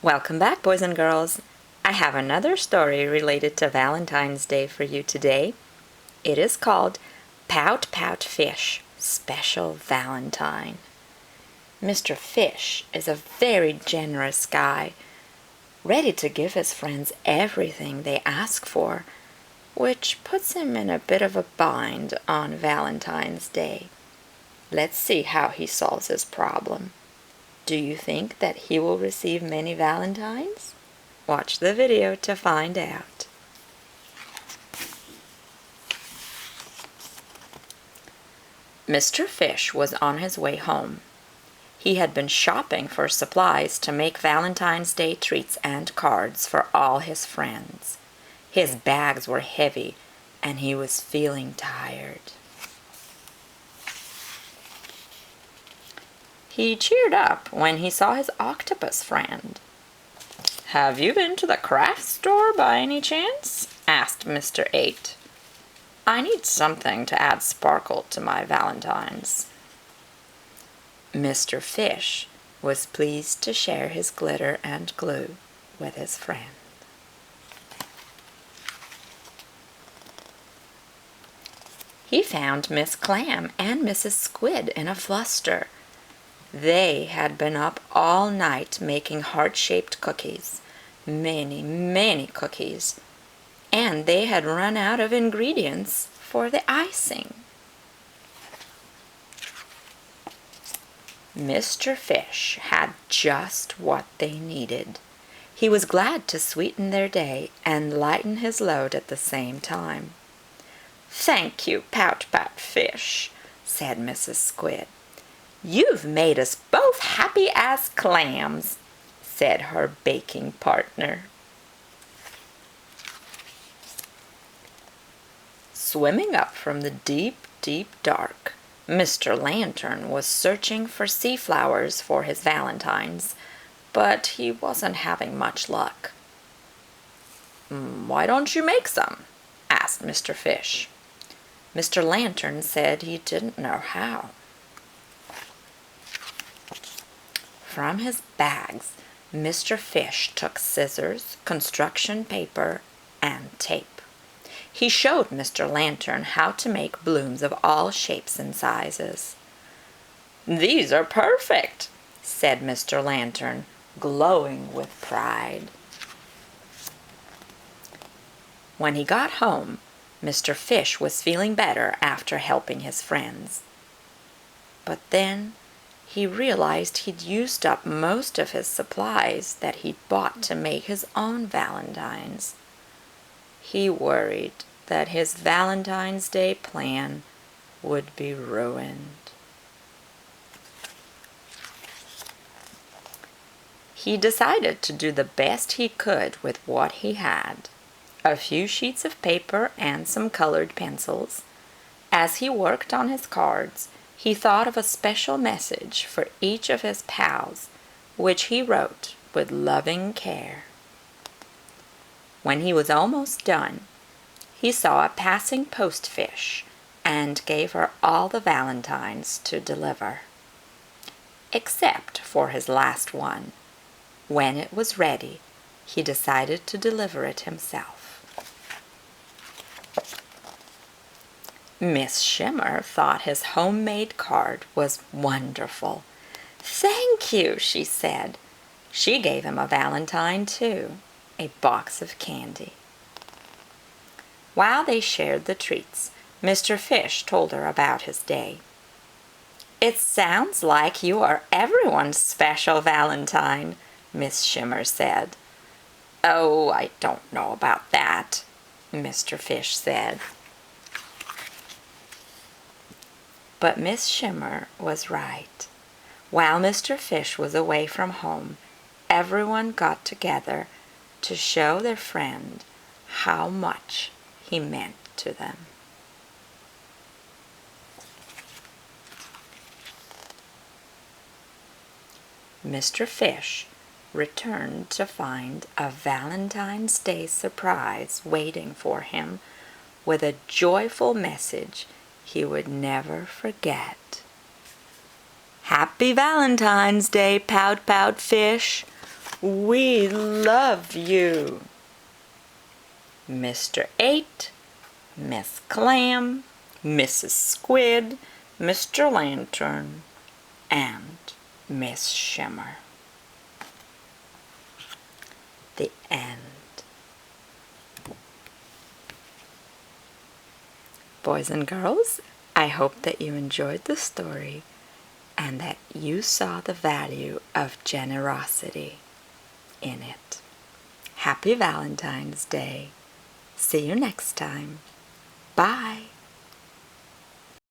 Welcome back, boys and girls. I have another story related to Valentine's Day for you today. It is called Pout-Pout Fish, Special Valentine. Mr. Fish is a very generous guy, ready to give his friends everything they ask for, which puts him in a bit of a bind on Valentine's Day. Let's see how he solves his problem. Do you think that he will receive many Valentines? Watch the video to find out. Mr. Fish was on his way home. He had been shopping for supplies to make Valentine's Day treats and cards for all his friends. His bags were heavy, and he was feeling tired. He cheered up when he saw his octopus friend. "Have you been to the craft store by any chance?" asked Mr. 8. "I need something to add sparkle to my Valentines." Mr. Fish was pleased to share his glitter and glue with his friend. He found Miss Clam and Mrs. Squid in a fluster. They had been up all night making heart-shaped cookies, many cookies, and they had run out of ingredients for the icing. Mr. Fish had just what they needed. He was glad to sweeten their day and lighten his load at the same time. "Thank you, Pout-Pout Fish," said Mrs. Squid. "You've made us both happy as clams," said her baking partner. Swimming up from the deep dark, Mr. Lantern was searching for sea flowers for his Valentines, but he wasn't having much luck. "Why don't you make some?" asked Mr. Fish. Mr. Lantern said he didn't know how. From his bags, Mr. Fish took scissors, construction paper, and tape. He showed Mr. Lantern how to make blooms of all shapes and sizes. "These are perfect," said Mr. Lantern, glowing with pride. When he got home, Mr. Fish was feeling better after helping his friends. But then he realized he'd used up most of his supplies that he'd bought to make his own Valentines. He worried that his Valentine's Day plan would be ruined. He decided to do the best he could with what he had: a few sheets of paper and some colored pencils. As he worked on his cards, he thought of a special message for each of his pals, which he wrote with loving care. When he was almost done, he saw a passing postfish and gave her all the Valentines to deliver, except for his last one. When it was ready, he decided to deliver it himself. Miss Shimmer thought his homemade card was wonderful. "Thank you," she said. She gave him a Valentine, too, a box of candy. While they shared the treats, Mr. Fish told her about his day. "It sounds like you are everyone's special Valentine," Miss Shimmer said. "Oh, I don't know about that," Mr. Fish said. But Miss Shimmer was right. While Mr. Fish was away from home, everyone got together to show their friend how much he meant to them. Mr. Fish returned to find a Valentine's Day surprise waiting for him with a joyful message he would never forget. "Happy Valentine's Day, Pout-Pout Fish. We love you. Mr. 8, Miss Clam, Mrs. Squid, Mr. Lantern, and Miss Shimmer. The end. Boys and girls, I hope that you enjoyed the story and that you saw the value of generosity in it. Happy Valentine's Day. See you next time. Bye.